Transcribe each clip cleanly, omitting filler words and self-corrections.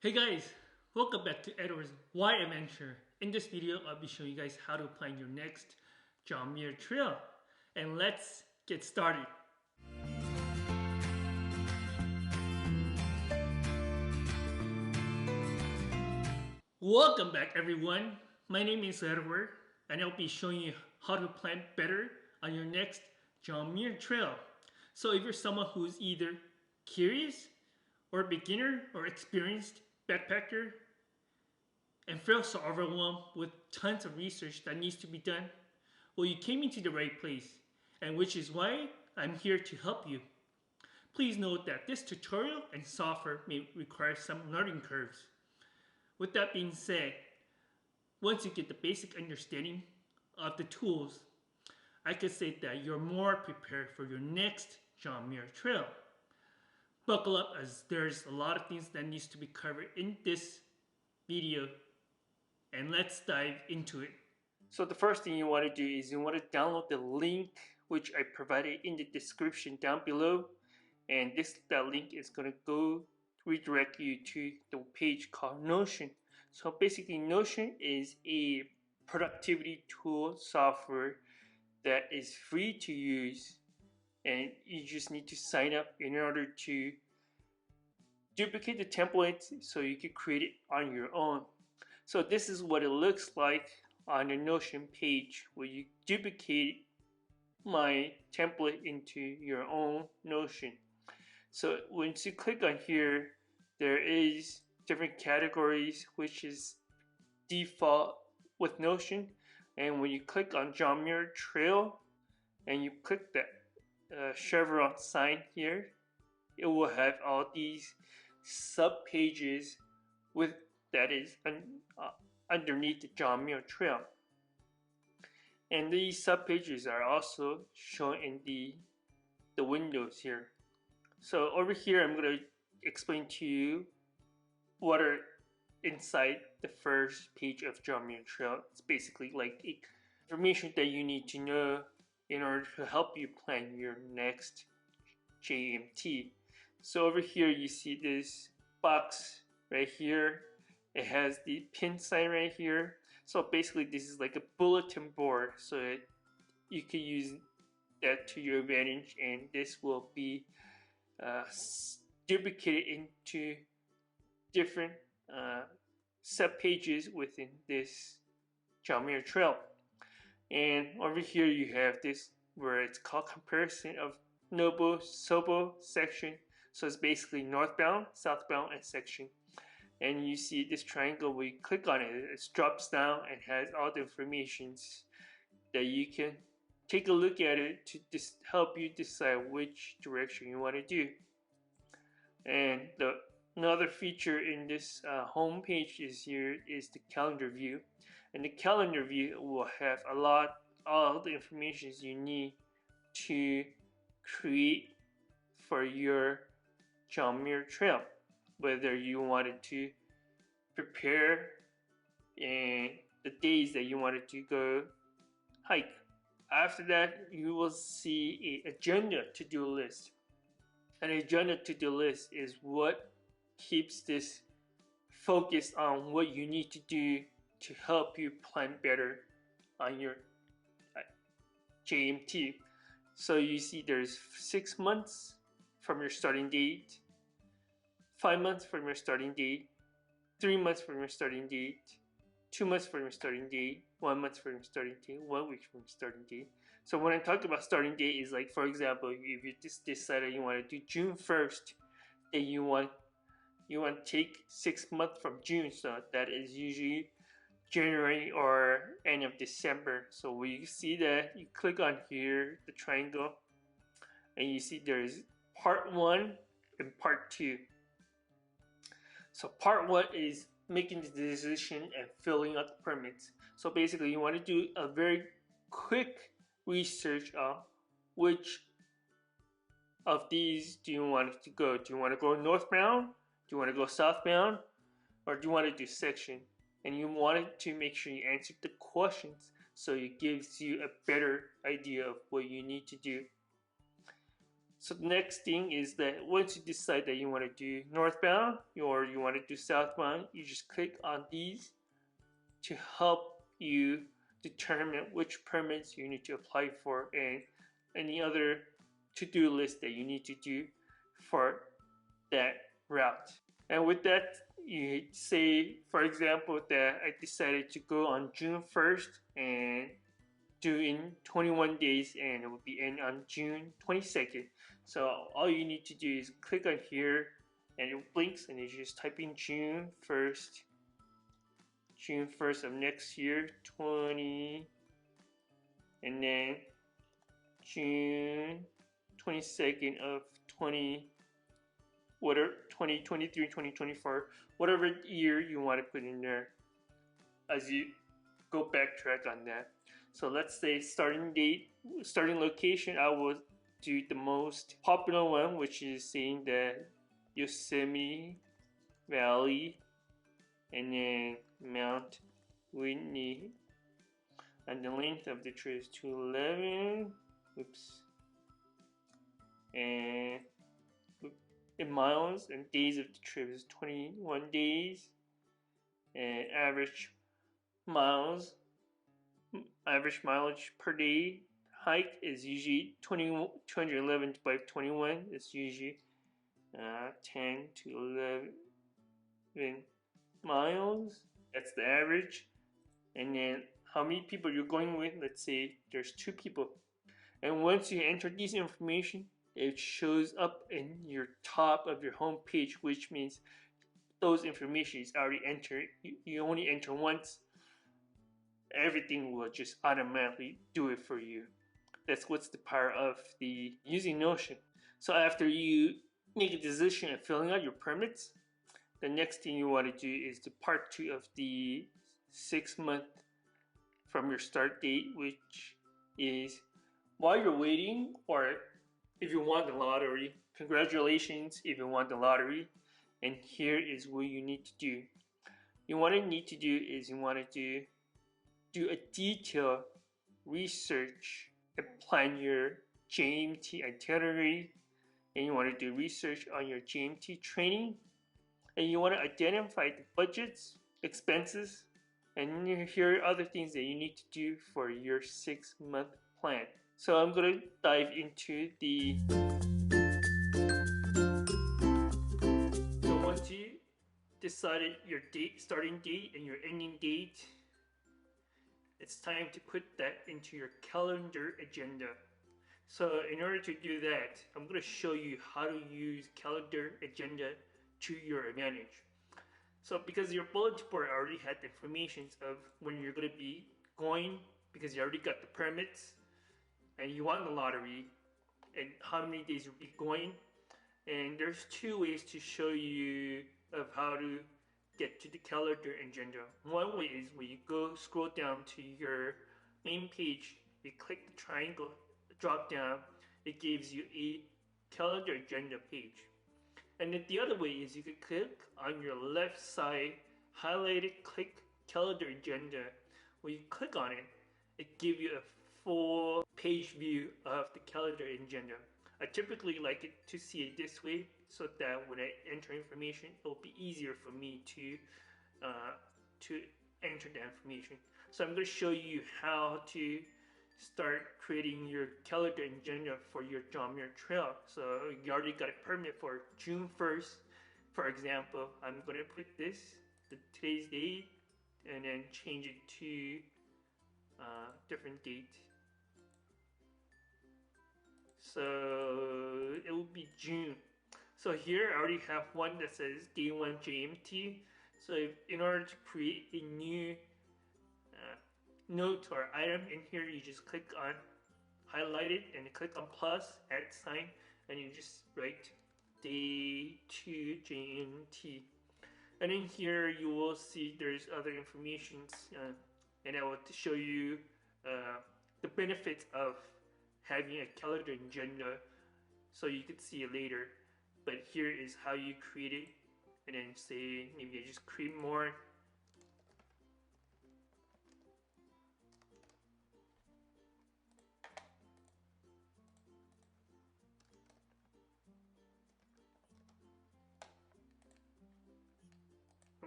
Hey guys, welcome back to Edward's Why Adventure. In this video, I'll be showing you guys how to plan your next John Muir Trail. And let's get started. Welcome back everyone. My name is Edward and I'll be showing you how to plan better on your next John Muir Trail. So if you're someone who's either curious or beginner or experienced backpacker and feel so overwhelmed with tons of research that needs to be done, well, you came into the right place, and which is why I'm here to help you. Please note that this tutorial and software may require some learning curves. With that being said, once you get the basic understanding of the tools, I could say that you're more prepared for your next John Muir Trail. Buckle up as there's a lot of things that needs to be covered in this video, and let's dive into it. So the first thing you want to do is you want to download the link which I provided in the description down below, and that link is going to go redirect you to the page called Notion. So basically Notion is a productivity tool software that is free to use, and you just need to sign up in order to duplicate the template so you can create it on your own. So this is what it looks like on the Notion page where you duplicate my template into your own Notion. So once you click on here, there is different categories which is default with Notion, and when you click on John Muir Trail and you click that chevron sign here, it will have all these sub pages with that is underneath the John Muir Trail, and these sub pages are also shown in the windows here. So over here I'm going to explain to you what are inside the first page of John Muir Trail. It's basically like information that you need to know in order to help you plan your next JMT. So over here you see this box right here. It has the pin sign right here. So basically this is like a bulletin board, so you can use that to your advantage, and this will be duplicated into different sub pages within this John Muir Trail. And over here you have this where it's called comparison of Nobo Sobo section. So it's basically northbound, southbound, and section. And you see this triangle, we click on it, it drops down and has all the information that you can take a look at it to just help you decide which direction you want to do. And another feature in this home page is the calendar view, and the calendar view will have all the information you need to create for your John Muir Trail, whether you wanted to prepare and the days that you wanted to go hike. After that, you will see an agenda to-do list. An agenda to-do list is what keeps this focused on what you need to do to help you plan better on your JMT. So you see there's 6 months from your starting date, 5 months from your starting date, 3 months from your starting date, 2 months from your starting date, 1 month from your starting date, 1 week from your starting date. So when I talk about starting date is like, for example, if you just decided you want to do June 1st, then you want to take 6 months from June, so that is usually January or end of December. So when you see that, you click on here, the triangle, and you see there's part 1 and part 2. So part 1 is making the decision and filling out the permits. So basically you want to do a very quick research on which of these do you want to go. Do you want to go northbound? Do you want to go southbound? Or do you want to do section? And you wanted to make sure you answer the questions so it gives you a better idea of what you need to do. So the next thing is that once you decide that you want to do northbound or you want to do southbound, you just click on these to help you determine which permits you need to apply for and any other to-do list that you need to do for that route. And with that, you say, for example, that I decided to go on June 1st and do in 21 days, and it will be end on June 22nd. So all you need to do is click on here and it blinks and you just type in June 1st of next year, 20, and then June 22nd of 2023, 2024, whatever year you want to put in there as you go backtrack on that. So let's say starting date, starting location, I will do the most popular one, which is saying that Yosemite Valley and then Mount Whitney, and the length of the trip is 211. Oops. And in miles and days of the trip is 21 days, and average mileage per day hike is usually 211 by 21. It's usually 10 to 11 miles. That's the average. And then how many people you're going with, let's say there's 2 people. And once you enter this information, it shows up in your top of your home page, which means those information is already entered. You only enter once. Everything will just automatically do it for you. That's what's the power of the using Notion. So after you make a decision of filling out your permits, the next thing you want to do is the part 2 of the 6 month from your start date, which is while you're waiting, or if you won the lottery, congratulations if you won the lottery. And here is what you need to do. You want to do a detailed research and plan your JMT itinerary, and you want to do research on your JMT training, and you want to identify the budgets, expenses, and here are other things that you need to do for your 6-month plan. So I'm going to dive into the. So once you decided your starting date and your ending date, it's time to put that into your calendar agenda. So in order to do that, I'm going to show you how to use calendar agenda to your advantage. So because your bullet board already had the information of when you're going to be going, because you already got the permits and you won the lottery and how many days you'll be going. And there's 2 ways to show you of how to get to the calendar agenda. One way is when you scroll down to your main page, you click the triangle drop down, it gives you a calendar agenda page. And then the other way is you can click on your left side, highlighted, click calendar agenda. When you click on it, it gives you a full page view of the calendar agenda. I typically like it to see it this way so that when I enter information, it will be easier for me to enter the information. So I'm going to show you how to start creating your calendar agenda for your John Muir Trail. So you already got a permit for June 1st. For example, I'm going to put today's date, and then change it to different date. So it will be June. So here I already have one that says day 1 JMT. So in order to create a new note or item in here, you just click on highlight it and click on plus, add sign, and you just write day 2 JMT. And in here you will see there's other information, and I will show you the benefits of having a calendar agenda so you could see it later. But here is how you create it, and then say maybe I just create more.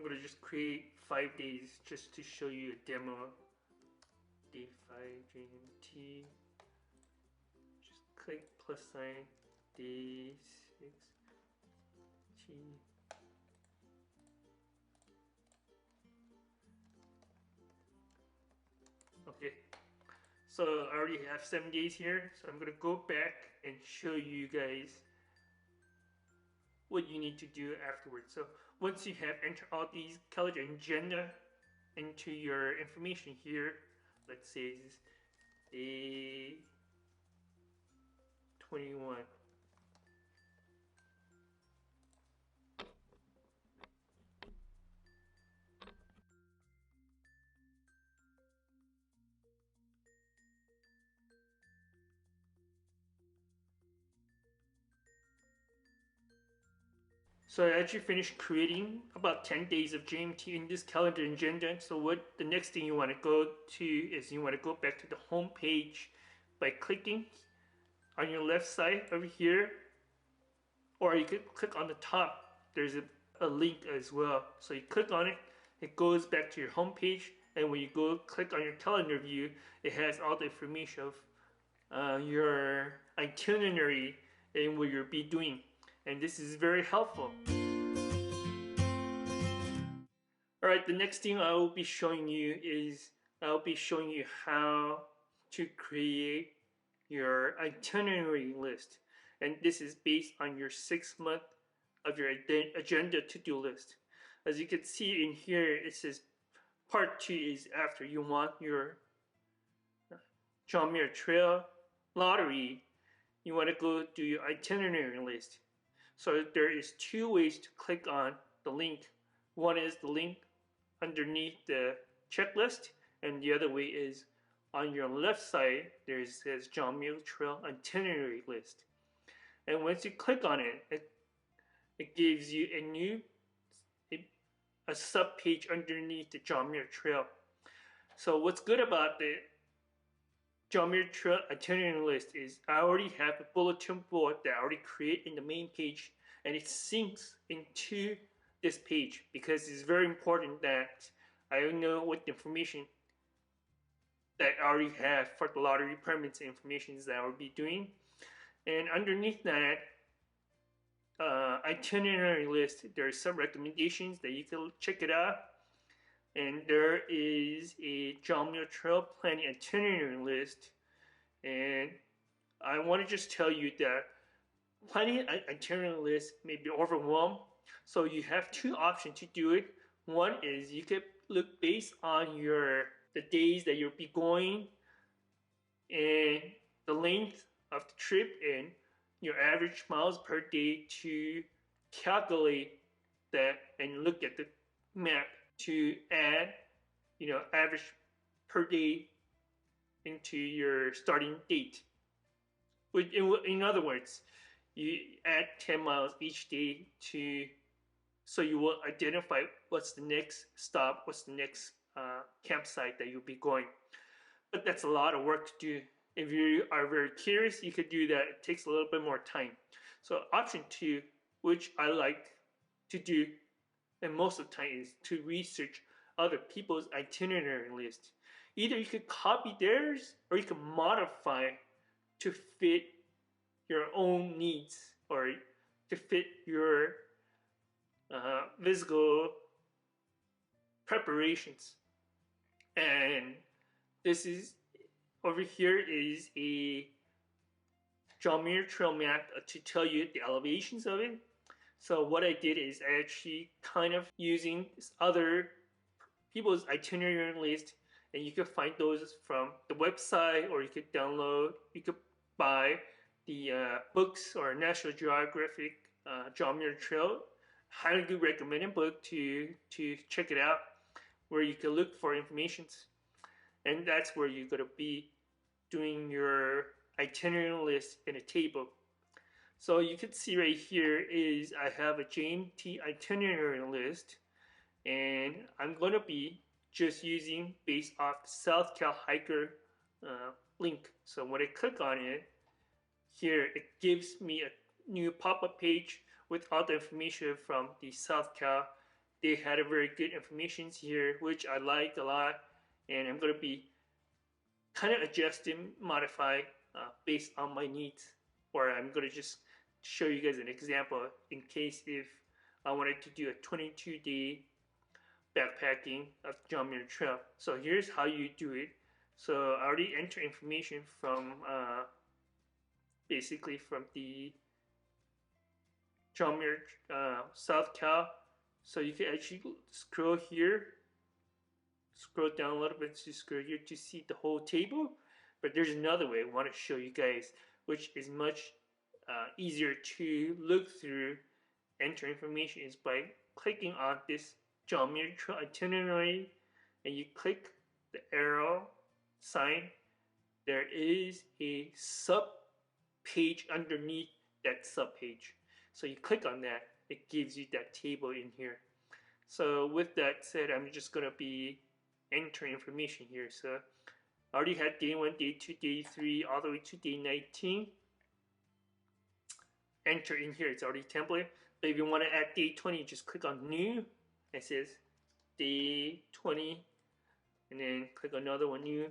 I'm gonna just create 5 days just to show you a demo. Day 5 JMT. Just click plus sign. Day 6 T. Okay. So I already have 7 days here, so I'm gonna go back and show you guys what you need to do afterwards. So once you have entered all these college agenda into your information here, let's say this day 21. So I actually finished creating about 10 days of JMT in this calendar agenda. So what the next thing you want to go to is you want to go back to the home page by clicking on your left side over here, or you could click on the top. There's a link as well. So you click on it, it goes back to your home page, and when you go click on your calendar view, it has all the information of your itinerary and what you'll be doing. And this is very helpful. Alright, the next thing I will be showing you is I'll be showing you how to create your itinerary list. And this is based on your 6 month of your agenda to-do list. As you can see in here, it says part 2 is after you want your John Muir Trail lottery, you want to go do your itinerary list. So there is 2 ways to click on the link. One is the link underneath the checklist, and the other way is on your left side, there says John Muir Trail Itinerary List. And once you click on it, it gives you a sub page underneath the John Muir Trail. So what's good about the John Muir Trail Itinerary List is I already have a bulletin board that I already create in the main page, and it syncs into this page because it's very important that I know what information that I already have for the lottery permits information that I will be doing. And underneath that itinerary list, there are some recommendations that you can check it out. And there is a John Muir Trail planning itinerary list, and I want to just tell you that planning an itinerary list may be overwhelmed. So you have 2 options to do it. One is you could look based on the days that you'll be going and the length of the trip and your average miles per day to calculate that and look at the map to add, average per day into your starting date. In other words, you add 10 miles each day so you will identify what's the next stop, what's the next campsite that you'll be going. But that's a lot of work to do. If you are very curious, you could do that. It takes a little bit more time. So option 2, which I like to do, and most of the time, is to research other people's itinerary list. Either you could copy theirs or you can modify to fit your own needs or to fit your physical preparations. And this is over here is a John Muir Trail map to tell you the elevations of it. So what I did is I actually kind of using other people's itinerary list, and you can find those from the website, or you could download, you could buy the books or National Geographic John Muir Trail. Highly recommended book to check it out, where you can look for information, and that's where you're going to be doing your itinerary list in a table. So you can see right here is I have a JMT itinerary list, and I'm going to be just using based off the South Cal Hiker link. So when I click on it, here it gives me a new pop-up page with all the information from the South Cal they had a very good information here, which I liked a lot, and I'm going to be kind of adjusting, modify based on my needs, or I'm going to just show you guys an example in case if I wanted to do a 22-day backpacking of John Muir Trail. So here's how you do it. So I already entered information from basically from the John Muir South Cal. So you can actually scroll here, scroll down a little bit to scroll here to see the whole table. But there's another way I want to show you guys, which is much easier to look through, enter information, is by clicking on this John Muir Trail itinerary, and you click the arrow sign. There is a sub page underneath that sub page. So you click on that, it gives you that table in here. So with that said, I'm just going to be entering information here. So I already had day 1, day 2, day 3, all the way to day 19. Enter in here, it's already template. But if you want to add day 20, just click on new. It says day 20, and then click another one, new,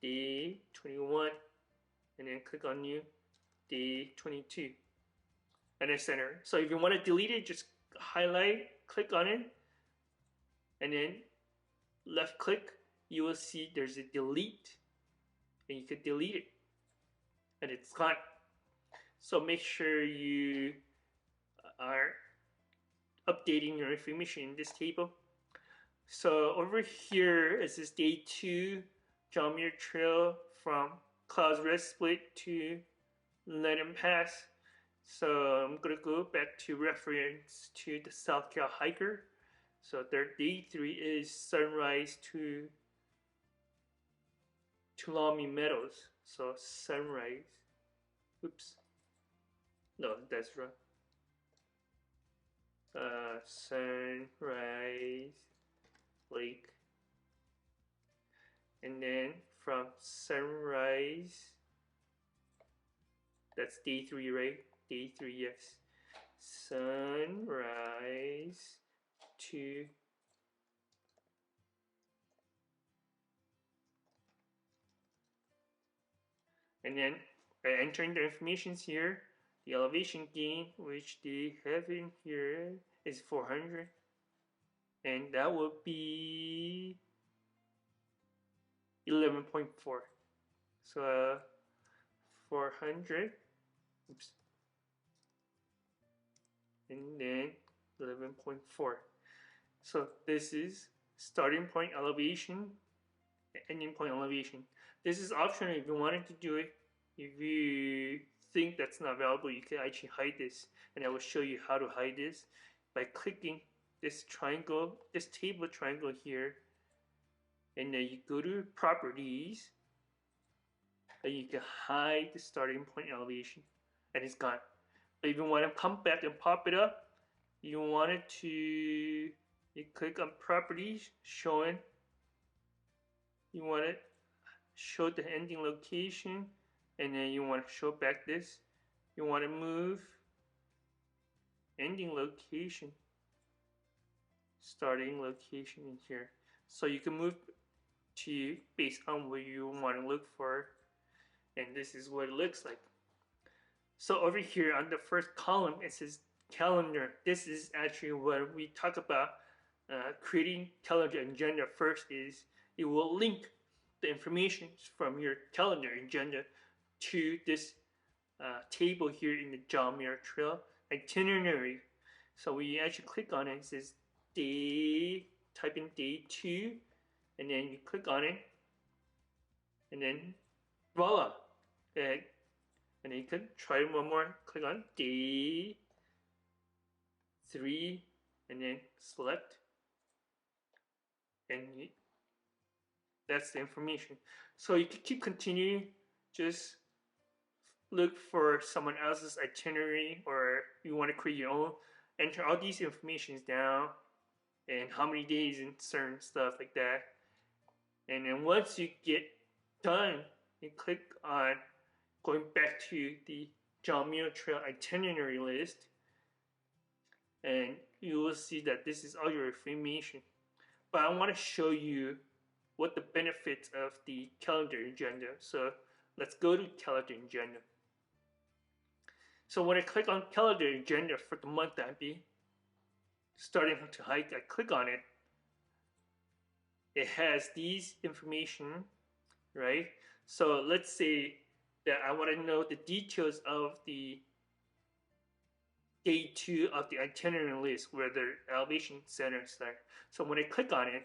day 21, and then click on new, day 22, and then center. So if you want to delete it, just highlight, click on it, and then left click, you will see there's a delete, and you can delete it, and it's gone. So make sure you are updating your information in this table. So over here is this day 2 John Muir Trail from Clouds Rest Split to Lennon Pass. So I'm gonna go back to reference to the South Cal hiker. So their day 3 is sunrise to Tuolumne Meadows. So sunrise. Oops. No, that's wrong. Sunrise Lake, and then from sunrise, that's day 3, right? Day 3, yes. Sunrise to and then entering the information here. The elevation gain, which they have in here, is 400, and that will be 11.4. So 400, oops, and then 11.4. So this is starting point elevation, ending point elevation. This is optional if you wanted to do it. If you think that's not available, you can actually hide this, and I will show you how to hide this by clicking this triangle, this table triangle here, and then you go to properties, and you can hide the starting point elevation, and it's gone. But if you want to come back and pop it up, you want it to, you click on properties, showing, you want to show the ending location, and then you want to show back this. You want to move ending location, starting location in here. So you can move to based on what you want to look for. And this is what it looks like. So over here on the first column, it says calendar. This is actually what we talk about creating calendar agenda. First is it will link the information from your calendar agenda to this table here in the John Muir Trail itinerary. So when you actually click on it, it says day, type in day 2, and then you click on it, and then voila. And then you can try it one more, click on day 3, and then select, and that's the information. So you can keep continuing, just look for someone else's itinerary, or you want to create your own, enter all these informations down, and how many days and certain stuff like that. And then once you get done, you click on going back to the John Muir Trail itinerary list, and you will see that this is all your information. But I want to show you what the benefits of the calendar agenda. So let's go to calendar agenda. So when I click on calendar agenda for the month I'll be starting to hike, I click on it. It has these information, right? So let's say that I want to know the details of the day 2 of the itinerary list where the elevation centers are. So when I click on it,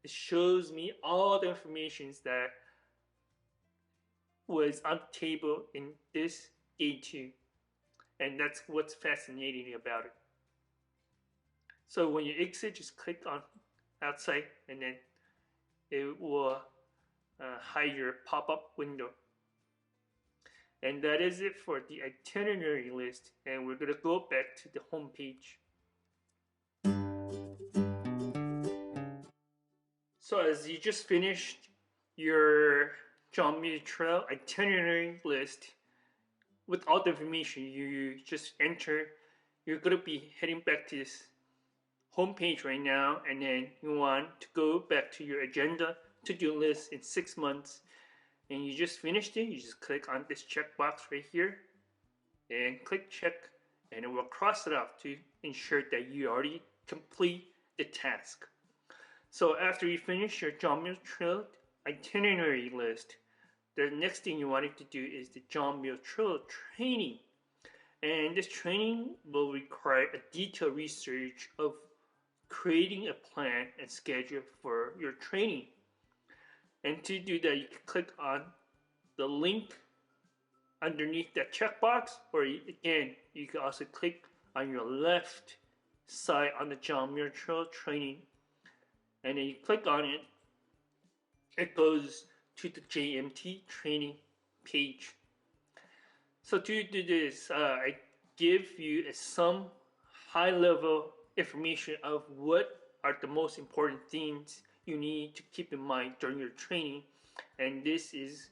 it shows me all the information that was on the table in this day 2. And that's what's fascinating about it. So when you exit, just click on outside and then it will hide your pop-up window. And that is it for the itinerary list. And we're going to go back to the home page. So as you just finished your John Muir Trail itinerary list with all the information you just enter, you're going to be heading back to this home page right now, and then you want to go back to your agenda to-do list in 6 months, and you just finished it. You just click on this checkbox right here and click check, and it will cross it off to ensure that you already complete the task. So after you finish your John Muir Trail itinerary list, the next thing you wanted to do is the John Muir Trail training. And this training will require a detailed research of creating a plan and schedule for your training. And to do that, you can click on the link underneath that checkbox, or again, you can also click on your left side on the John Muir Trail training, and then you click on it. It goes to the JMT Training page. So to do this, I give you some high-level information of what are the most important things you need to keep in mind during your training. And this is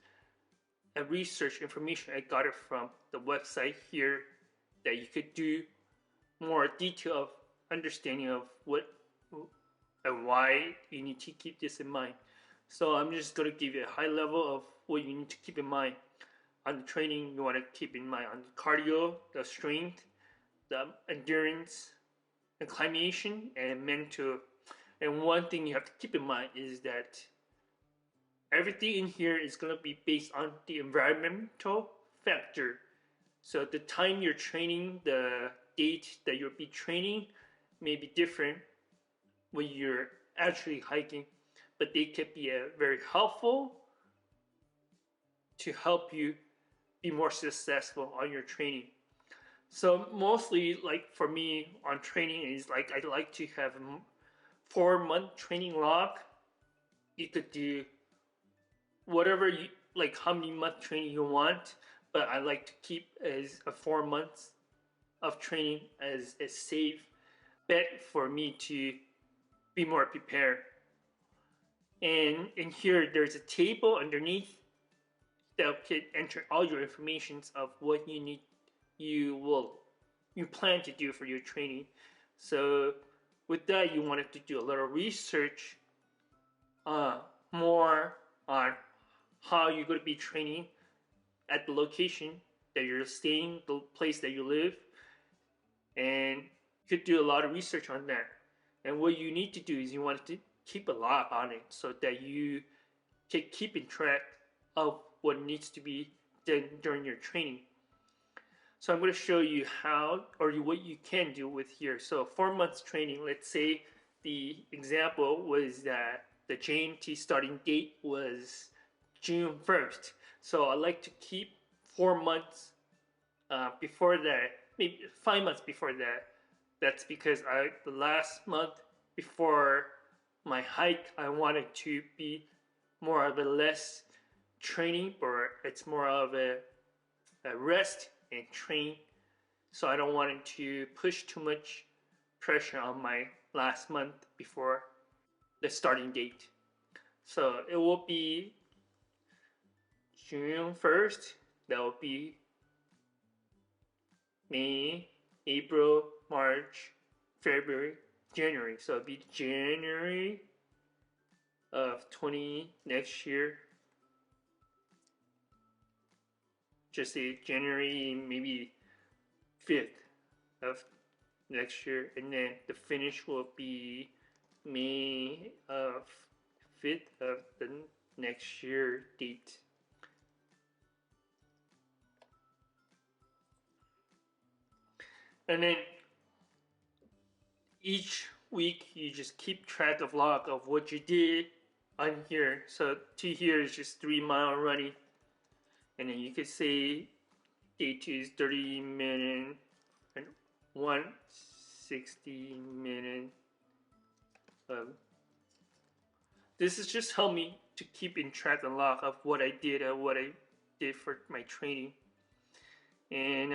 a research information I got it from the website here that you could do more detailed understanding of what and why you need to keep this in mind. So I'm just going to give you a high level of what you need to keep in mind. On the training, you want to keep in mind on the cardio, the strength, the endurance, acclimation, and mental. And one thing you have to keep in mind is that everything in here is going to be based on the environmental factor. So the time you're training, the date that you'll be training may be different when you're actually hiking, but they could be very helpful to help you be more successful on your training. So mostly, like for me on training is like I like to have a 4-month training log. You could do whatever you like, how many month training you want, but I like to keep as a 4 months of training as a safe bet for me to be more prepared. And in here, there's a table underneath that could enter all your information of what you need, you plan to do for your training. So with that, you wanted to do a little research more on how you're going to be training at the location that you're staying, the place that you live, and you could do a lot of research on that. And what you need to do is you want to keep a log on it so that you can keep in track of what needs to be done during your training. So I'm going to show you how, or what you can do with here. So 4 months training, let's say the example was that the JMT starting date was June 1st. So I like to keep 4 months before that, maybe 5 months before that. That's because the last month before my hike, I wanted to be more of a less training, or it's more of a rest and train. So I don't want it to push too much pressure on my last month before the starting date. So it will be June 1st. That will be May, April, March, February, January. So it'll be January of next year. Just say January maybe 5th of next year, and then the finish will be May of 5th of the next year date. And then each week you just keep track of log of what you did on here. So to here is just 3-mile running, and then you could say day 2 is 30 minutes and 160 minutes. This is just help me to keep in track and log of what I did and what I did for my training. And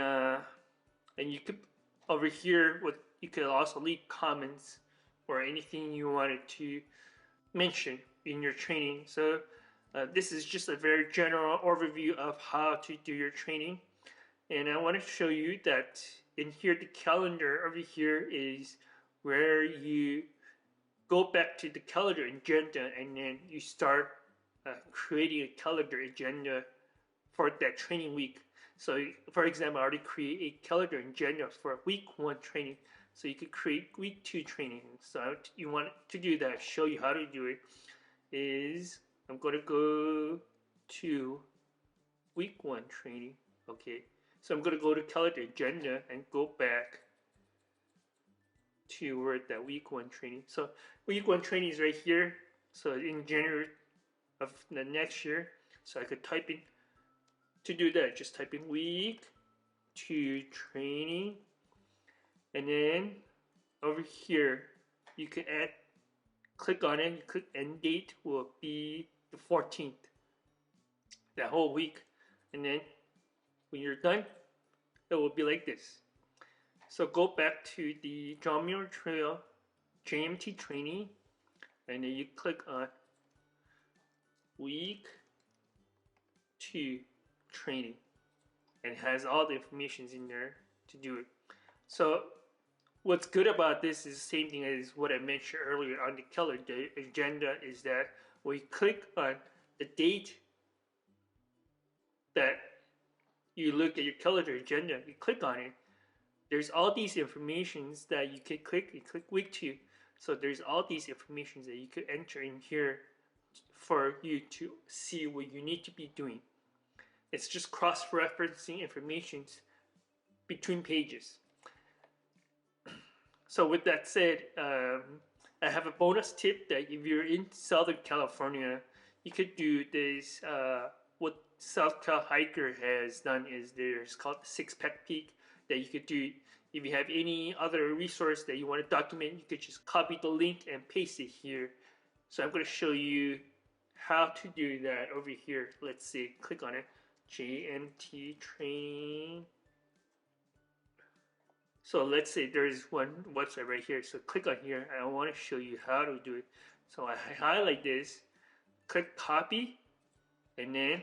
you could over here you could also leave comments or anything you wanted to mention in your training. So this is just a very general overview of how to do your training. And I want to show you that in here, the calendar over here is where you go back to the calendar agenda, and then you start creating a calendar agenda for that training week. So for example, I already create a calendar agenda for week 1 training. So you could create week 2 training. So you want to do that, show you how to do it, is I'm going to go to week 1 training. Okay, so I'm going to go to calendar agenda and go back to where that week 1 training. So week 1 training is right here. So in January of the next year. So I could type in, to do that, just type in week 2 training, and then over here you can add, click on it, you click end date will be the 14th, that whole week. And then when you're done, it will be like this. So go back to the John Muir Trail JMT Training, and then you click on week 2 training, and it has all the information in there to do it. So what's good about this is the same thing as what I mentioned earlier on the calendar agenda, is that when you click on the date that you look at your calendar agenda, you click on it, there's all these informations that you can click. You click week 2, so there's all these informations that you could enter in here for you to see what you need to be doing. It's just cross-referencing information between pages. So with that said, I have a bonus tip that if you're in Southern California, you could do this. What South Cal Hiker has done is there's called the 6-Pack Peak that you could do. If you have any other resource that you want to document, you could just copy the link and paste it here. So I'm going to show you how to do that over here. Let's see, click on it, JMT Training. So let's say there's one website right here. So click on here, and I want to show you how to do it. So I highlight this, click copy, and then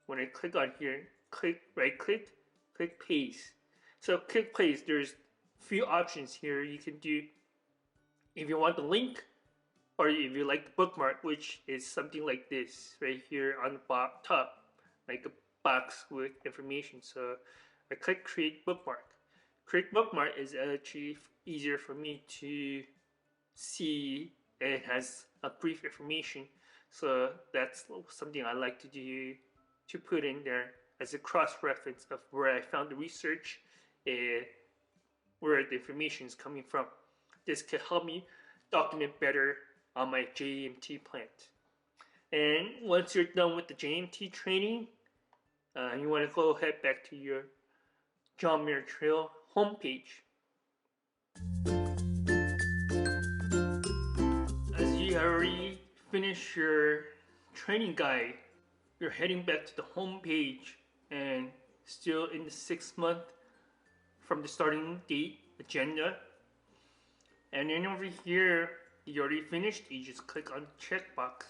when I click on here, right click paste. So click paste, there's few options here you can do. If you want the link, or if you like the bookmark, which is something like this right here on the top, like a box with information. So I click create bookmark. Create bookmark is actually easier for me to see, and it has a brief information. So that's something I like to do, to put in there as a cross-reference of where I found the research and where the information is coming from. This can help me document better on my JMT plant. And once you're done with the JMT training, you want to go ahead back to your John Muir Trail homepage. As you already finished your training guide, you're heading back to the home page and still in the 6th month from the starting date agenda. And then over here, you already finished, you just click on the checkbox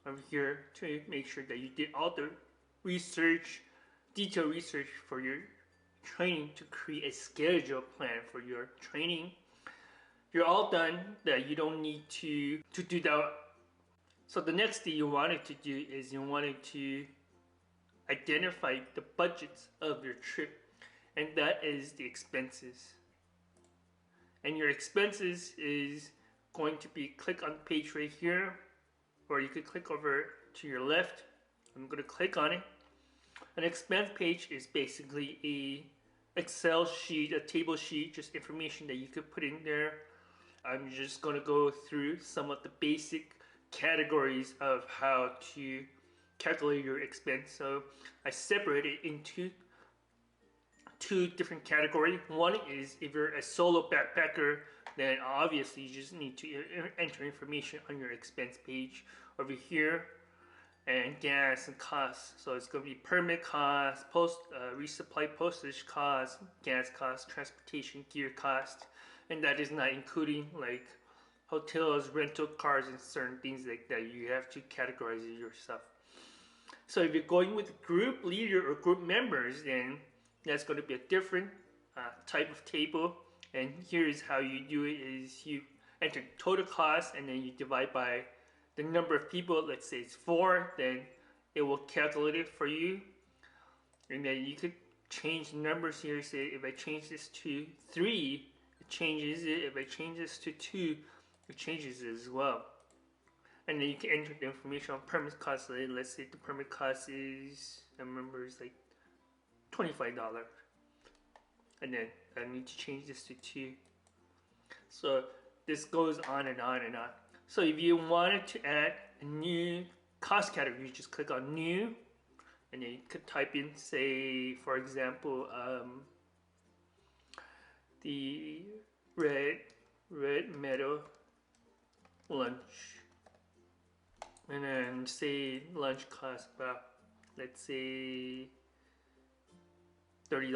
over here to make sure that you did all the research, detailed research for your training, to create a schedule plan for your training. you're all done, that you don't need to do that. So the next thing you wanted to do is you wanted to identify the budgets of your trip, and that is the expenses. And your expenses is going to be, click on the page right here, or you could click over to your left. I'm going to click on it. An expense page is basically a Excel sheet, a table sheet, just information that you could put in there. I'm just going to go through some of the basic categories of how to calculate your expense. So I separate it into two different categories. One is if you're a solo backpacker, then obviously you just need to enter information on your expense page over here, and gas and costs. So it's going to be permit cost, resupply postage cost, gas cost, transportation gear cost, and that is not including like hotels, rental cars, and certain things like that. You have to categorize it yourself. So if you're going with a group leader or group members, then that's going to be a different type of table. And here's how you do it: is you enter total cost, and then you divide by the number of people. Let's say it's 4, then it will calculate it for you. And then you could change the numbers here. Say if I change this to 3, it changes it. If I change this to 2, it changes it as well. And then you can enter the information on permit cost. Let's say the permit cost is, I remember, it's like $25. And then I need to change this to 2. So this goes on and on and on. So if you wanted to add a new cost category, you just click on new, and then you could type in, say, for example, the red meadow lunch, and then say lunch costs about, let's say, $30.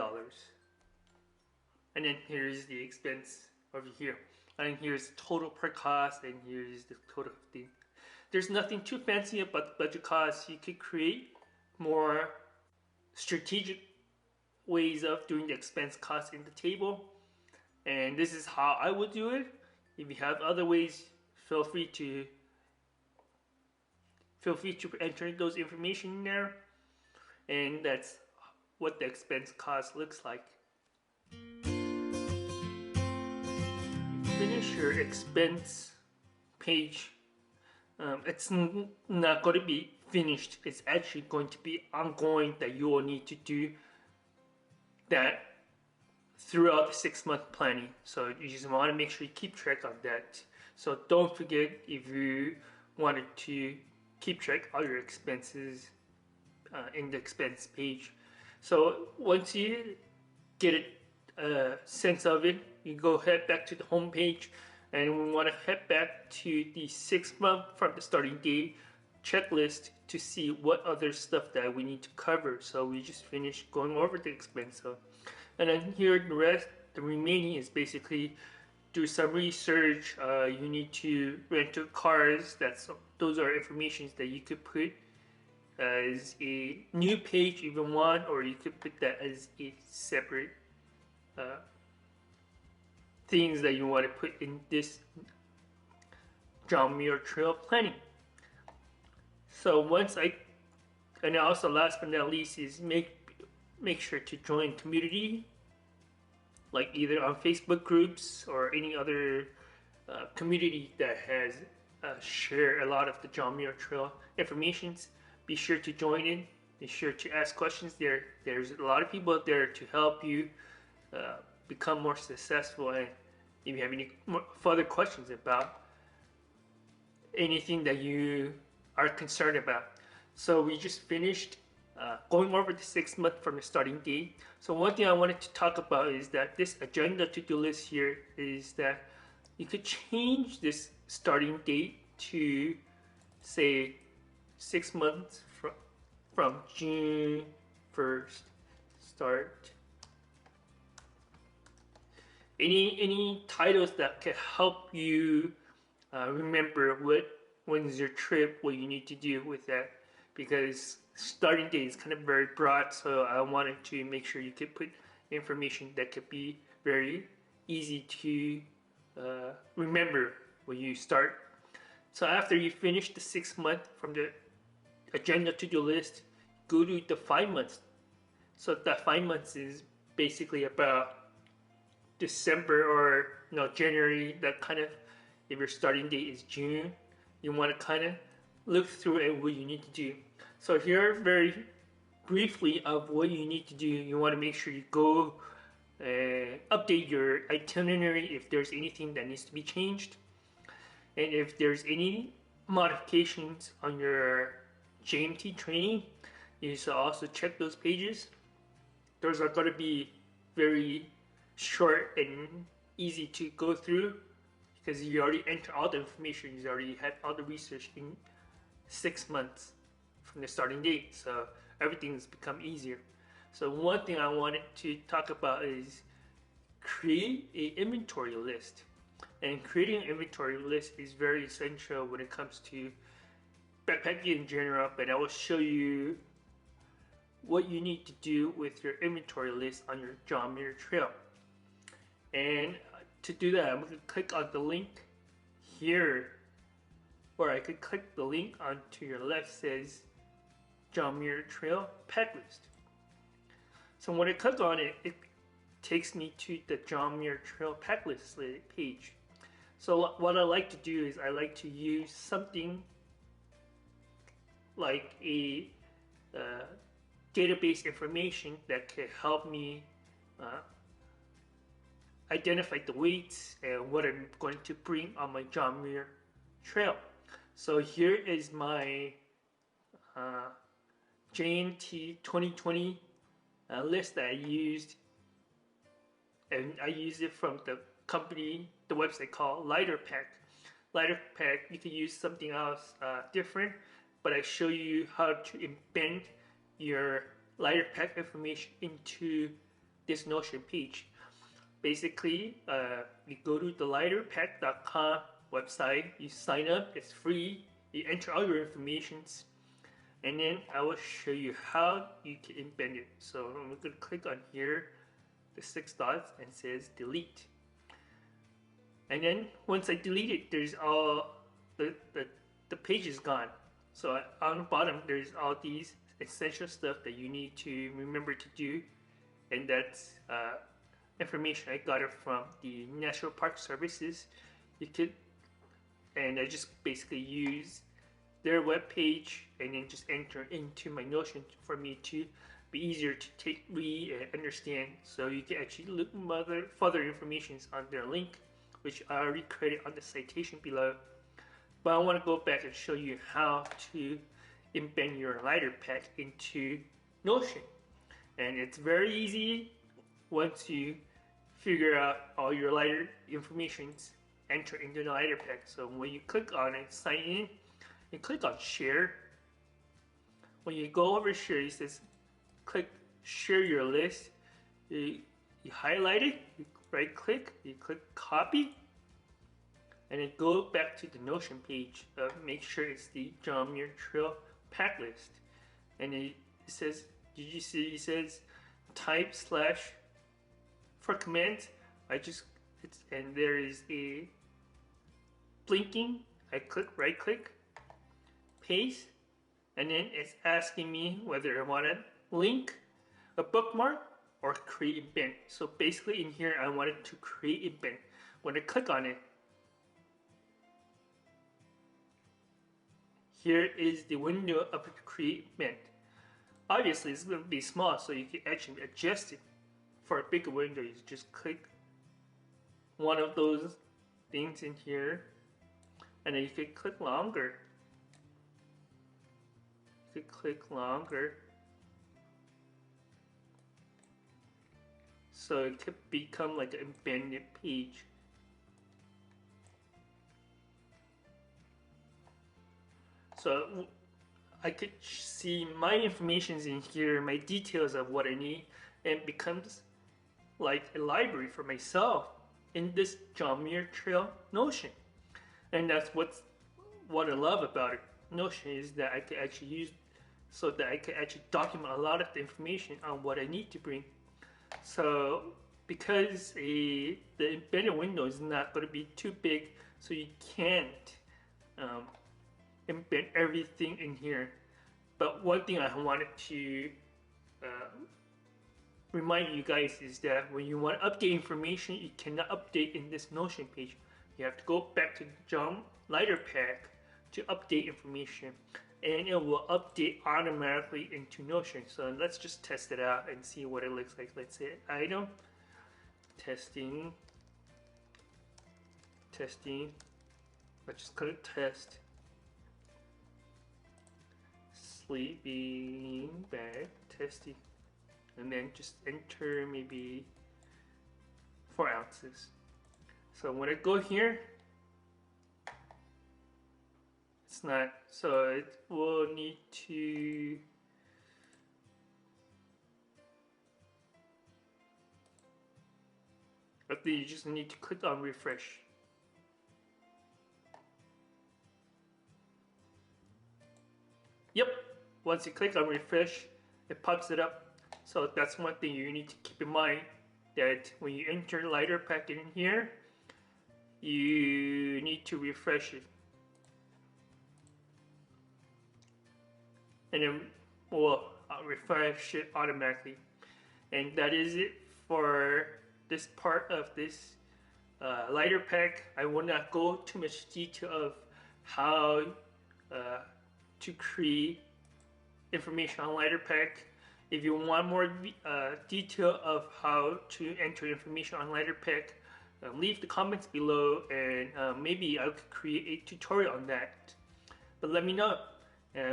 And then here's the expense over here. And here's total per cost, and here's the total thing. There's nothing too fancy about the budget costs. You could create more strategic ways of doing the expense cost in the table. And this is how I would do it. If you have other ways, feel free to enter those information in there. And that's what the expense cost looks like. Finish your expense page. It's not going to be finished. It's actually going to be ongoing, that you will need to do that throughout the 6-month planning. So you just want to make sure you keep track of that. So don't forget, if you wanted to keep track of your expenses in the expense page. So once you get a sense of it, you head back to the home page, and we want to head back to the 6-month from the starting date checklist to see what other stuff that we need to cover. So we just finished going over the expense. And then here the remaining is basically do some research. You need to rent cars. Those are informations that you could put as a new page if you want, or you could put that as a separate things that you want to put in this John Muir Trail planning. So and also last but not least is make sure to join community, like either on Facebook groups or any other community that has share a lot of the John Muir Trail informations. Be sure to join in. Be sure to ask questions there. There's a lot of people out there to help you become more successful. And if you have any further questions about anything that you are concerned about. So we just finished going over the 6-month from the starting date. So one thing I wanted to talk about is that this agenda to-do list here is that you could change this starting date to, say, 6 months from June 1st start. Any titles that can help you remember when's your trip, what you need to do with that, because starting date is kind of very broad. So I wanted to make sure you could put information that could be very easy to remember when you start. So after you finish the 6 month from the agenda to-do list, go to the 5 months. So that 5 months is basically about December or January. That kind of, if your starting date is June, you want to kind of look through at what you need to do. So here, very briefly, of what you need to do. You want to make sure you go update your itinerary if there's anything that needs to be changed, and if there's any modifications on your JMT training, you should also check those pages. Those are going to be very short and easy to go through because you already entered all the information. You already had all the research in 6 months from the starting date, so everything's become easier. So one thing I wanted to talk about is create an inventory list. And creating an inventory list is very essential when it comes to backpacking in general, but I will show you what you need to do with your inventory list on your John Muir Trail. And to do that, I'm going to click on the link here, or I could click the link onto your left says John Muir Trail Pack List. So when I click on it, it takes me to the John Muir Trail Pack List page. So what I like to do is I like to use something like a database information that can help me identify the weights and what I'm going to bring on my John Muir Trail. So here is my JMT 2020 list that I used, and I used it from the company, the website called Lighter Pack. Lighter Pack, you can use something else different, but I show you how to embed your Lighter Pack information into this Notion page. Basically, you go to the lighterpack.com website, you sign up, it's free, you enter all your informations, and then I will show you how you can embed it. So I'm going to click on here, the 6 dots, and it says delete. And then once I delete it, there's all the page is gone. So on the bottom, there's all these essential stuff that you need to remember to do, and that's information I got it from the National Park Services. You could, and I just basically use their web page and then just enter into my Notion for me to be easier to read and understand. So you can actually look further information on their link, which I already created on the citation below. But I want to go back and show you how to embed your Lighter Pack into Notion. And it's very easy once you figure out all your lighter informations, enter into the Lighter Pack. So when you click on it, sign in, and click on share. When you go over share, it says click share your list. You highlight it, you right click, you click copy, and then go back to the Notion page. Make sure it's the John Muir Trail Pack List. And it says, did you see it says type / for command? And there is a blinking. I click, right click, paste, and then it's asking me whether I want to link, a bookmark, or create a bin. So basically in here I wanted to create a bin. When I click on it, here is the window of the create bin. Obviously it's going to be small, so you can actually adjust it. For a bigger window, you just click one of those things in here, and then you can click longer. You can click longer, so it could become like an embedded page. So I could see my information's in here, my details of what I need, and it becomes like a library for myself in this John Muir Trail Notion. And that's what I love about it. Notion is that I can actually use, so that I can actually document a lot of the information on what I need to bring. So because the embedded window is not going to be too big, so you can't embed everything in here. But one thing I wanted to uh, remind you guys is that when you want to update information, you cannot update in this Notion page. You have to go back to John Muir Pack to update information, and it will update automatically into Notion. So let's just test it out and see what it looks like. Let's say item, testing, let's just click test, sleeping bag, testing, and then just enter maybe 4 ounces. So when I go here, it's not, so it will need to you just need to click on refresh. Yep, once you click on refresh, it pops it up. So that's one thing you need to keep in mind, that when you enter Muir Pack in here, you need to refresh it. And then we'll refresh it automatically. And that is it for this part of this Muir Pack. I will not go too much detail of how to create information on Muir Pack. If you want more detail of how to enter information on Muir Pack, leave the comments below, and maybe I could create a tutorial on that. But let me know.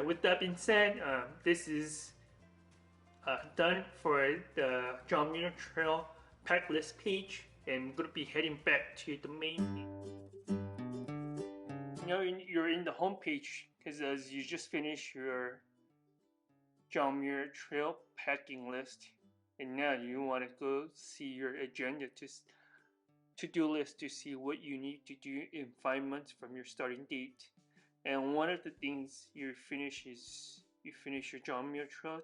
With that being said, this is done for the John Muir Trail Pack List page, and I'm going to be heading back to the main page. Now you're in the home page, because as you just finished your John Muir Trail packing list, and now you want to go see your agenda to-do list to see what you need to do in 5 months from your starting date. And one of the things you finish is you finish your John Muir Trail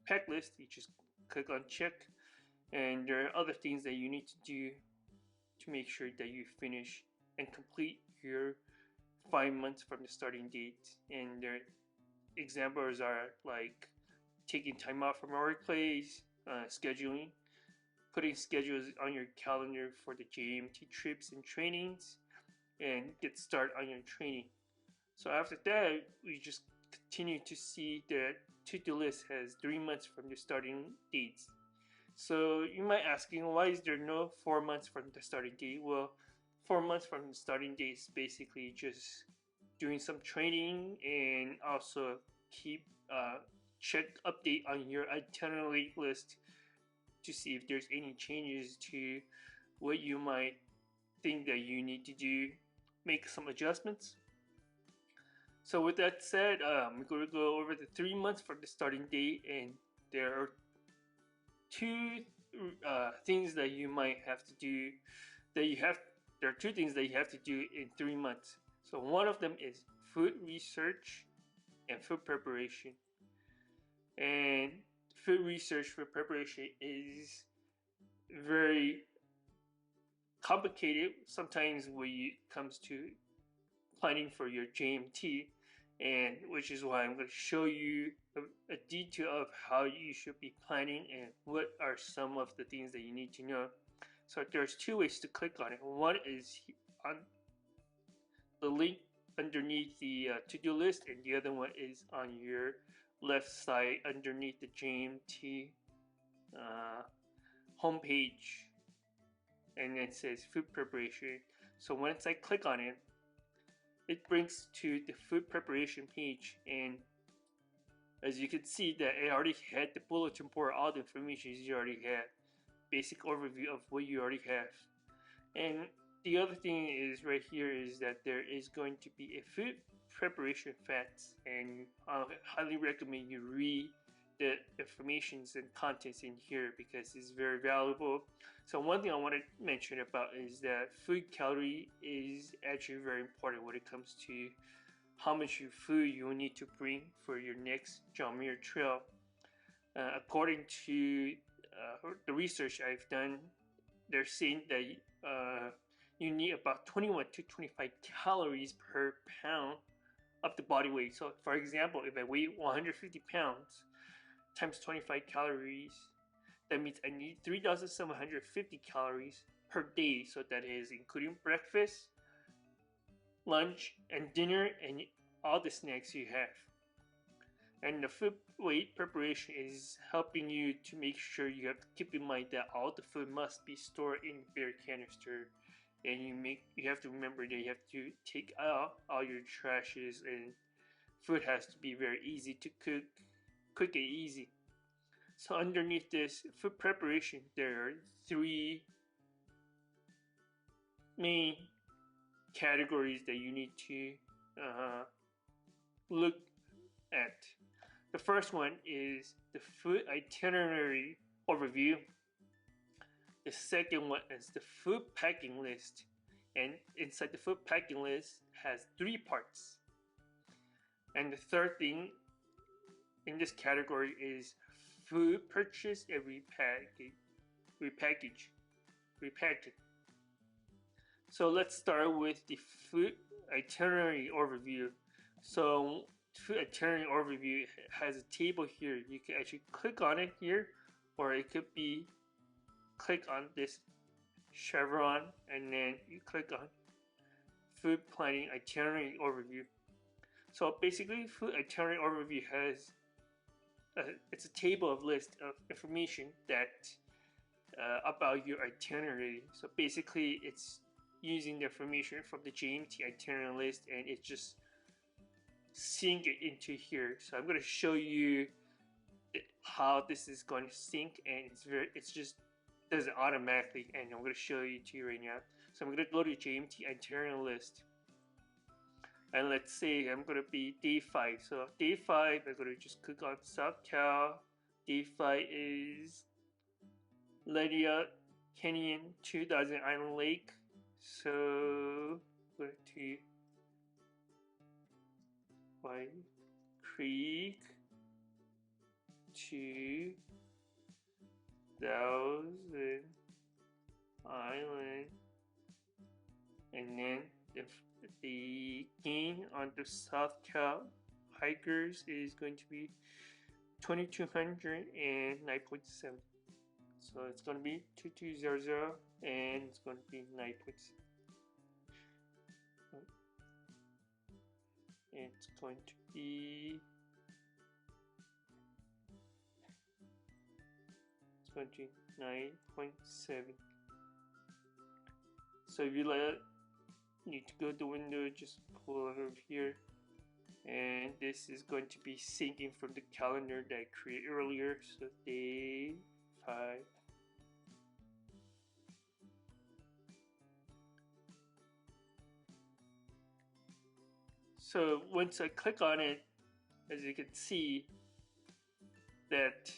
pack list. You just click on check, and there are other things that you need to do to make sure that you finish and complete your 5 months from the starting date. And their examples are like taking time off from our workplace, scheduling, putting schedules on your calendar for the JMT trips and trainings, and get started on your training. So after that, we just continue to see that to-do list has 3 months from the starting dates. So you might asking, why is there no 4 months from the starting date? Well, 4 months from the starting date is basically just doing some training, and also keep check update on your itinerary list to see if there's any changes to what you might think that you need to do, make some adjustments. So with that said, we're going to go over the 3 months from the starting date, and there are two things that you might have to do. There are 2 things that you have to do in 3 months. So one of them is food research and food preparation. And food research for preparation is very complicated sometimes when it comes to planning for your JMT, and which is why I'm going to show you a detail of how you should be planning and what are some of the things that you need to know. So there's 2 ways to click on it. One is on the link underneath the to-do list, and the other one is on your left side underneath the JMT homepage, and it says food preparation. So once I click on it, it brings to the food preparation page, and as you can see that it already had the bulletin board, all the information you already had, basic overview of what you already have. And the other thing is right here is that there is going to be a food preparation facts, and I highly recommend you read the informations and contents in here because it's very valuable. So one thing I want to mention about is that food calorie is actually very important when it comes to how much food you will need to bring for your next John Muir Trail. According to the research I've done, they're saying that you need about 21 to 25 calories per pound of the body weight. So for example, if I weigh 150 pounds times 25 calories, that means I need 3,750 calories per day. So that is including breakfast, lunch, and dinner, and all the snacks you have. And the food weight preparation is helping you to make sure you have to keep in mind that all the food must be stored in beer canister, and you have to remember that you have to take out all your trashes, and food has to be very easy to cook, quick and easy. So underneath this food preparation, there are 3 main categories that you need to look at. The first one is the food itinerary overview. The second one is the food packing list. And inside the food packing list has 3 parts. And the third thing in this category is food purchase and repackage. So let's start with the food itinerary overview. So food itinerary overview has a table here. You can actually click on it here, or it could be click on this chevron and then you click on food planning itinerary overview. So basically, food itinerary overview has it's a table of list of information that about your itinerary. So basically, it's using the information from the JMT itinerary list, and it just sync it into here. So I'm going to show you how this is going to sync, and it's just does it automatically, and I'm going to show you to you right now. So I'm going to go to JMT itinerary list, and let's say I'm going to be day 5. So day 5, I'm going to just click on South Cal. Day 5 is Lydia Canyon 2000 Island Lake. So go to White Creek 2000 Island, and then the gain on the South Cal hikers is going to be 2200 and 9.7. So it's going to be 2200 and it's going to be 9.7. It's going to be 9.7. So if you need to go to the window, just pull it over here, and this is going to be syncing from the calendar that I created earlier. So day 5. So once I click on it, as you can see that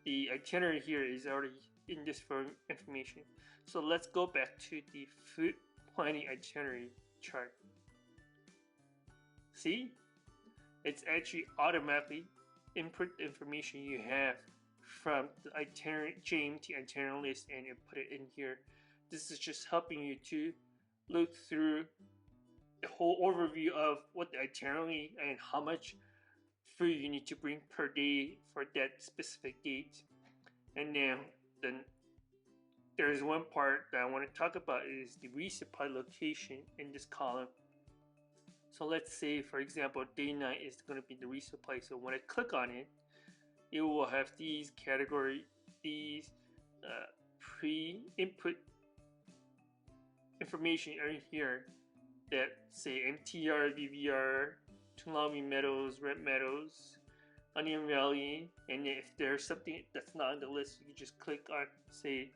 the itinerary here is already in this information. So let's go back to the food planning itinerary chart. See, it's actually automatically input the information you have from the JMT itinerary list and you put it in here. This is just helping you to look through the whole overview of what the itinerary and how much food you need to bring per day for that specific date. And then there's one part that I want to talk about is the resupply location in this column. So let's say, for example, day 9 is going to be the resupply. So when I click on it, it will have these categories, these pre-input information right here that say MTR, VBR, Tuolumne Meadows, Red Meadows, Onion Valley, and if there's something that's not on the list, you can just click on, say,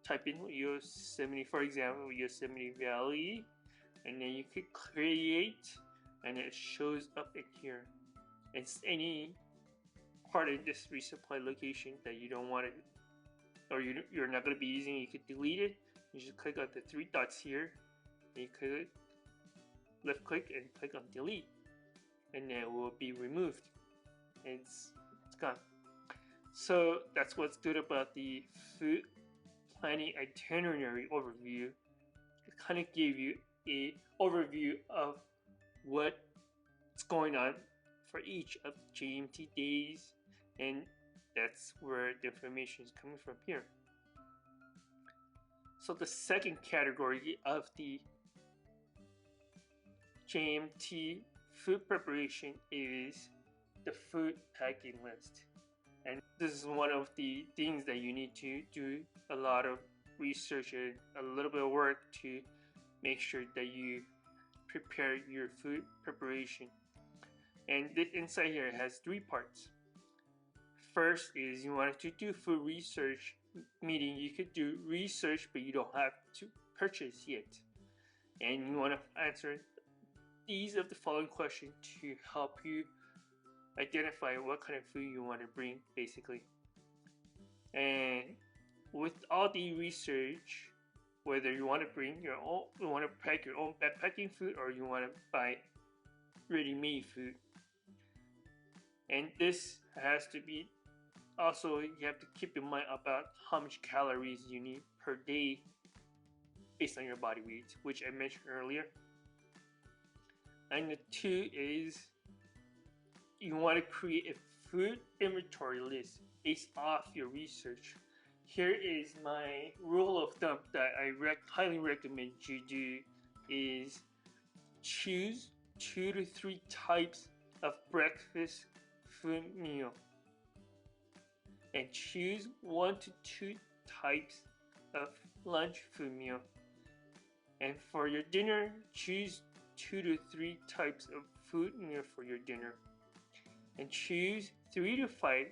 type in Yosemite, for example, Yosemite Valley, and then you click create, and it shows up in here. It's any part of this resupply location that you don't want it, or you're not going to be using, you could delete it. You just click on the 3 dots here, and you click left click and click on delete, and then it will be removed. It's gone. So that's what's good about the food planning itinerary overview. It kind of gave you a overview of what's going on for each of the JMT days, and that's where the information is coming from here. So the second category of the JMT food preparation is the food packing list. And this is one of the things that you need to do a lot of research and a little bit of work to make sure that you prepare your food preparation. And this inside here has 3 parts. First is you want to do food research, meaning you could do research but you don't have to purchase yet. And you want to answer these of the following questions to help you identify what kind of food you want to bring, basically. And with all the research, whether you want to bring your own, you want to pack your own backpacking food, or you want to buy ready-made food. And this has to be also, you have to keep in mind about how much calories you need per day based on your body weight, which I mentioned earlier. And the 2 is you want to create a food inventory list based off your research. Here is my rule of thumb that I highly recommend you do is choose 2 to 3 types of breakfast food meal and choose 1 to 2 types of lunch food meal. And for your dinner, choose 2 to 3 types of food meal for your dinner. And choose 3 to 5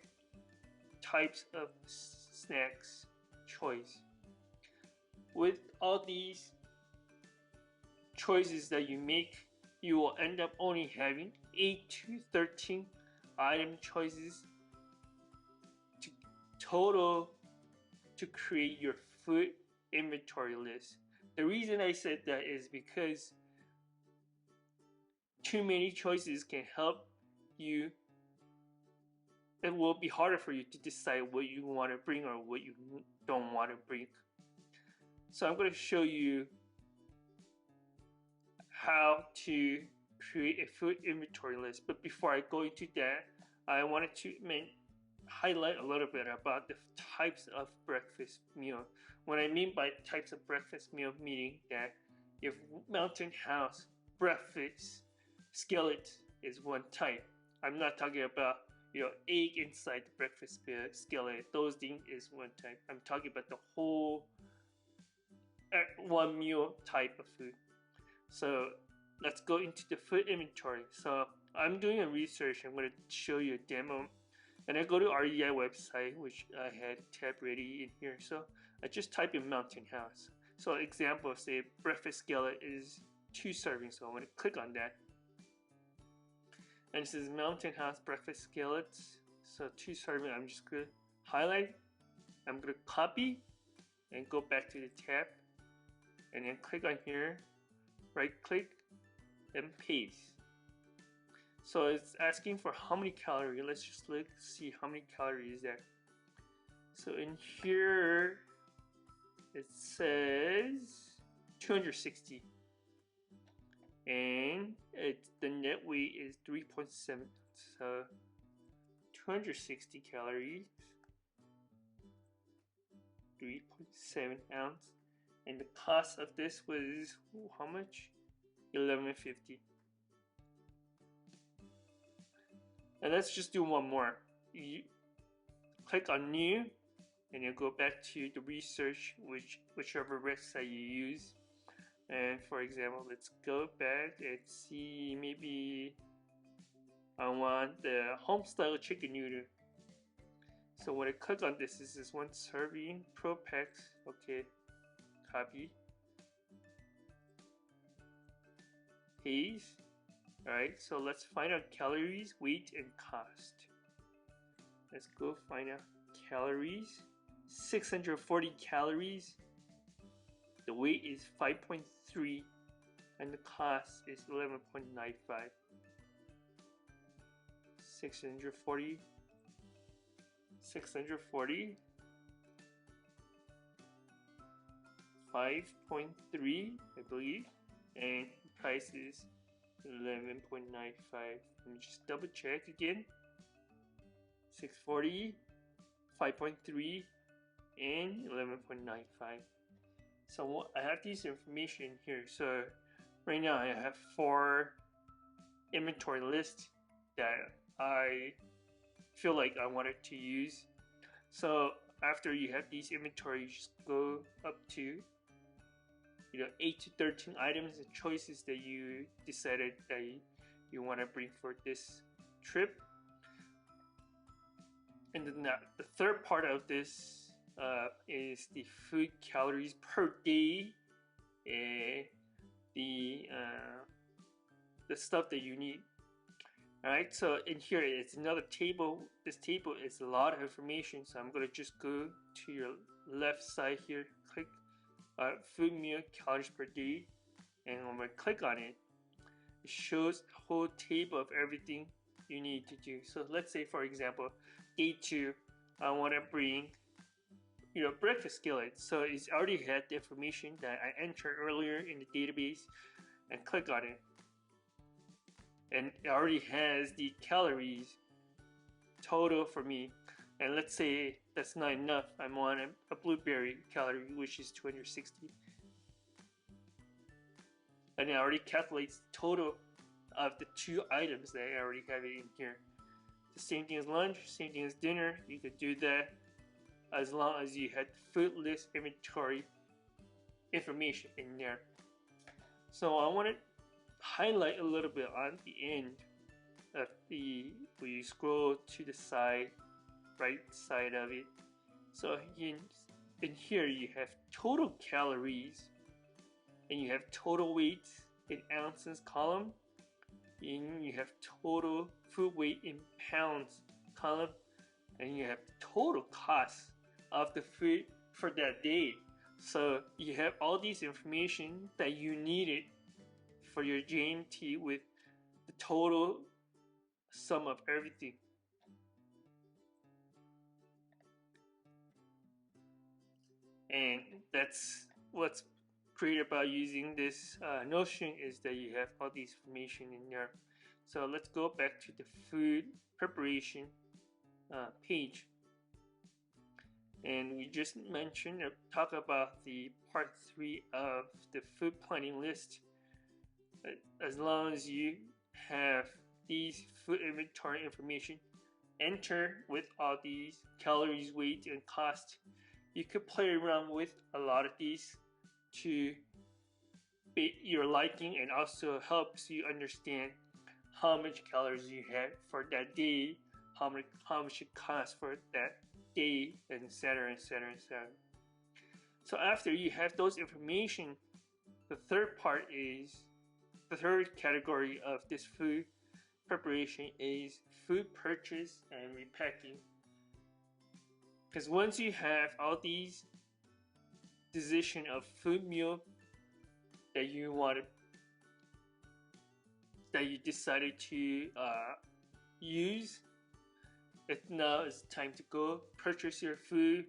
types of snacks choice. With all these choices that you make, you will end up only having 8 to 13 item choices to total to create your food inventory list. The reason I said that is because too many choices can help you. It will be harder for you to decide what you want to bring or what you don't want to bring. So I'm going to show you how to create a food inventory list. But before I go into that, I wanted to highlight a little bit about the types of breakfast meal. What I mean by types of breakfast meal, meaning that if Mountain House breakfast skillet is one type, I'm not talking about egg inside the breakfast skillet. Those things is one type. I'm talking about the whole one meal type of food. So let's go into the food inventory. So I'm doing a research. I'm going to show you a demo. And I go to REI website, which I had tab ready in here. So I just type in Mountain House. So example, say breakfast skillet is 2 servings. So I'm going to click on that. And this is Mountain House breakfast skillets. So 2 serving. I'm just going to highlight. I'm going to copy and go back to the tab. And then click on here. Right click and paste. So it's asking for how many calories. Let's just look, see how many calories is that. So in here it says 260. And the net weight is 3.7. So 260 calories, 3.7 ounce. And the cost of this was how much? $11.50. And let's just do one more. You click on new and you go back to the research, whichever website you use. And for example, let's go back and see, maybe I want the homestyle chicken noodle. So when I click on this is 1 serving, Pro Packs. Okay, copy, paste. Alright, so let's find out calories, weight, and cost. Let's go find out calories. 640 calories. The weight is 5.3 and the cost is 11.95. 640, 640, 5.3, I believe, and price is 11.95. Let me just double check again. 640, 5.3, and 11.95. So I have this information here. So right now I have 4 inventory lists that I feel like I wanted to use. So after you have these inventory, you just go up to 8 to 13 items and choices that you decided that you want to bring for this trip. And then the third part of this is the food calories per day, and the stuff that you need. Alright, so in here it's another table. This table is a lot of information, so I'm gonna just go to your left side here, click food meal calories per day, and when I click on it, it shows a whole table of everything you need to do. So let's say, for example, day 2, I want to bring breakfast skillet. So it's already had the information that I entered earlier in the database, and click on it, and it already has the calories total for me. And let's say that's not enough, I want a blueberry calorie, which is 260, and it already calculates the total of the 2 items that I already have in here. The same thing as lunch, same thing as dinner. You could do that as long as you had food list inventory information in there. So I want to highlight a little bit on the end of when you scroll to the side, right side of it. So in here you have total calories, and you have total weight in ounces column, and you have total food weight in pounds column, and you have total cost of the food for that day. So you have all these information that you needed for your JMT with the total sum of everything. And that's what's great about using this Notion, is that you have all this information in there. So let's go back to the food preparation page, and we just mentioned or talk about the part 3 of the food planning list. As long as you have these food inventory information enter with all these calories, weight, and cost, you could play around with a lot of these to your liking, and also helps you understand how much calories you had for that day, how much it costs for that day, etc., etc., etc. So after you have those information, the third category of this food preparation is food purchase and repacking. Because once you have all these decision of food meal that you decided to use, now it's time to go purchase your food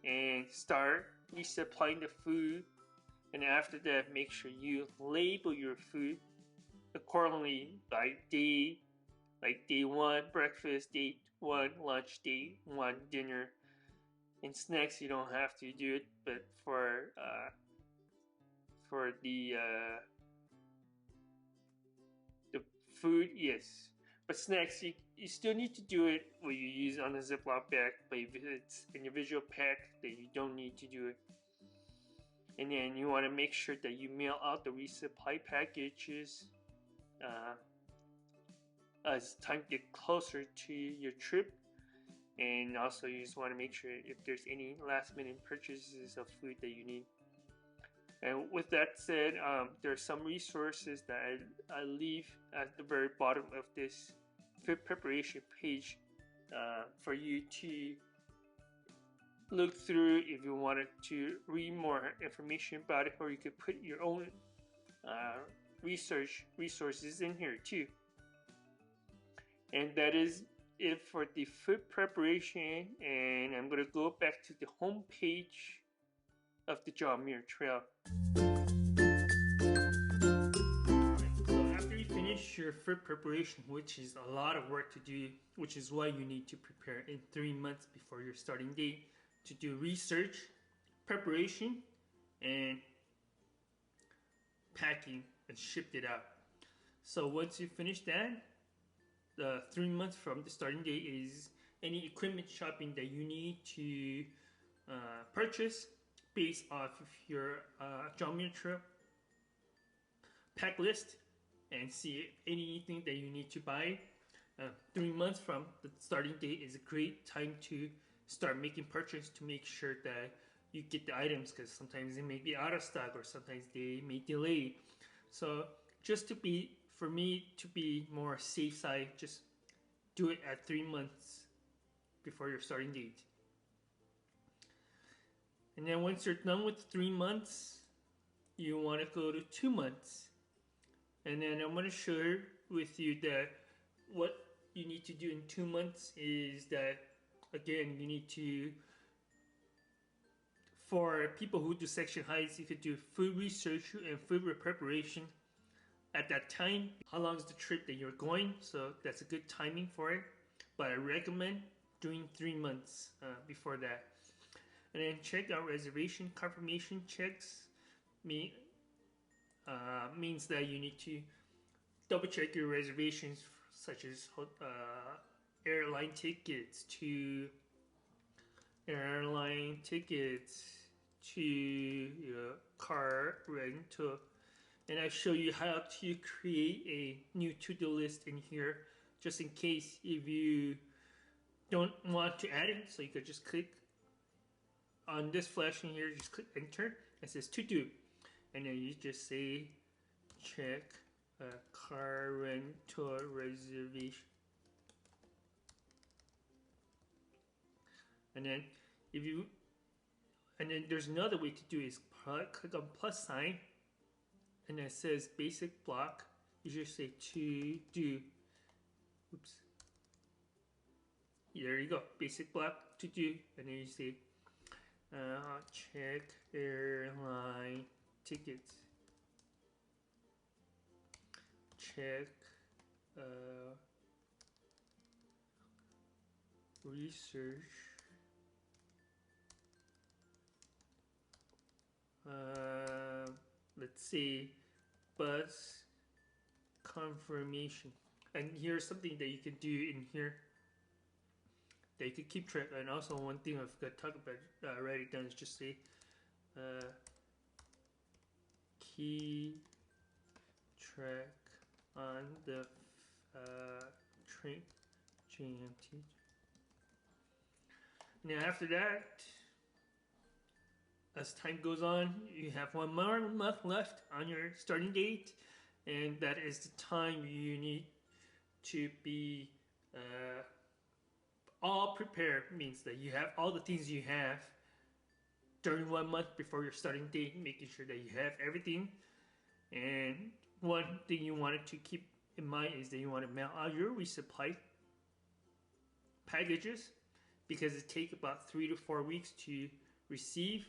and start resupplying the food. And after that, make sure you label your food accordingly by day, like day 1 breakfast, day 1 lunch, day 1 dinner. And snacks, you don't have to do it, but for the food, yes. But snacks, you still need to do it when you use on a Ziploc bag, but if it's individual pack, then you don't need to do it. And then you want to make sure that you mail out the resupply packages as time gets closer to your trip. And also you just want to make sure if there's any last minute purchases of food that you need. And with that said, there are some resources that I leave at the very bottom of this food preparation page for you to look through if you wanted to read more information about it, or you could put your own researches in here too. And that is it for the food preparation, and I'm going to go back to the home page of the John Muir Trail. So after you finish your food preparation, which is a lot of work to do, which is why you need to prepare in 3 months before your starting date to do research, preparation, and packing and shipped it out. So once you finish that, 3 months from the starting date is any equipment shopping that you need to purchase based off of your John Muir Trail Pack List, and see anything that you need to buy. 3 months from the starting date is a great time to start making purchases to make sure that you get the items, because sometimes they may be out of stock or sometimes they may delay. So just to be, for me to be more safe side, just do it at 3 months before your starting date. And then once you're done with 3 months, you want to go to 2 months. And then I'm going to share with you that what you need to do in 2 months is that, again, you need to, for people who do section highs, you could do food research and food preparation at that time. How long is the trip that you're going? So that's a good timing for it. But I recommend doing 3 months before that. And then check out reservation confirmation checks. Means that you need to double check your reservations, such as airline tickets to car rental. And I show you how to create a new to-do list in here, just in case if you don't want to add it. So you could just click on this flash in here, just click enter. It says to do, and then you just say check car rental reservation. And then there's another way to do is click on plus sign, and it says basic block. You just say to do. Oops. There you go, basic block to do, and then you say check airline tickets, check research, let's see, bus confirmation. And here's something that you can do in here that you could keep track. And also one thing I forgot to talk about, write it down, is just say keep track on the train JMT. Now after that, as time goes on, you have 1 more month left on your starting date, and that is the time you need to be all prepared. Means that you have all the things you have during 1 month before your starting date, making sure that you have everything. And one thing you wanted to keep in mind is that you want to mail out your resupply packages, because it takes about 3 to 4 weeks to receive.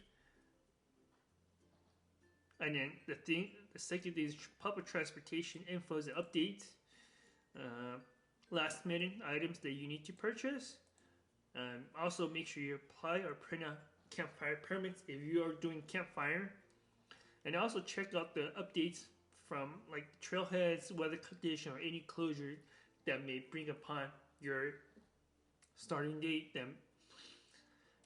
And then the second thing is public transportation infos and updates, last minute items that you need to purchase. Also make sure you apply or print out campfire permits if you are doing campfire. And also check out the updates from like trailheads, weather condition, or any closure that may bring upon your starting date.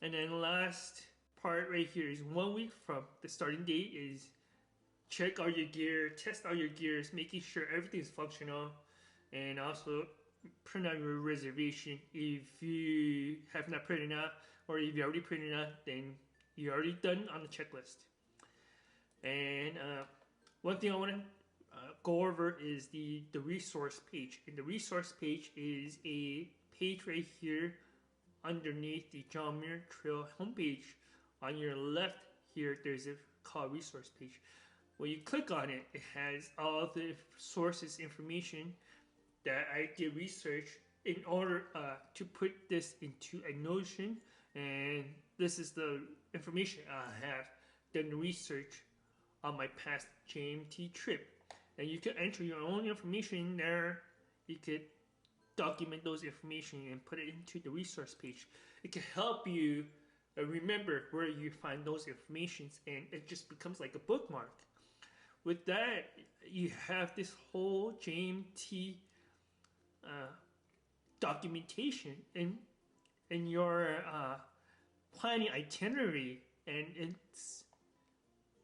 And then last part right here is 1 week from the starting date is check all your gear, test all your gears, making sure everything is functional, and also print out your reservation if you have not printed out, or if you already printed out, then you're already done on the checklist. And one thing I want to go over is the resource page. And the resource page is a page right here underneath the John Muir Trail homepage. On your left here, there's a called resource page. When you click on it, it has all the sources information that I did research in order to put this into a Notion, and this is the information I have done research on my past JMT trip. And you can enter your own information in there. You could document those information and put it into the resource page. It can help you remember where you find those informations, and it just becomes like a bookmark. With that, you have this whole JMT documentation in your planning itinerary, and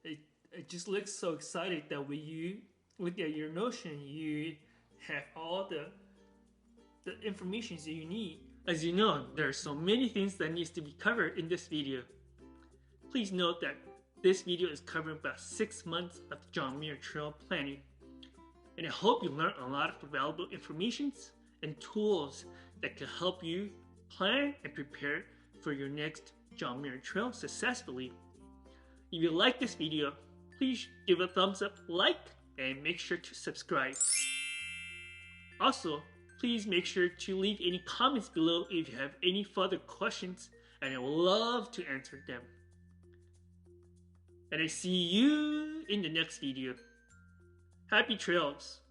it just looks so excited that when you look at your Notion, you have all the information that you need. As you know, there are so many things that needs to be covered in this video. Please note that this video is covering about 6 months of the John Muir Trail planning, and I hope you learned a lot of valuable information and tools that can help you plan and prepare for your next John Muir Trail successfully. If you like this video, please give a thumbs up, like, and make sure to subscribe. Also, please make sure to leave any comments below if you have any further questions, and I would love to answer them. And I see you in the next video. Happy trails!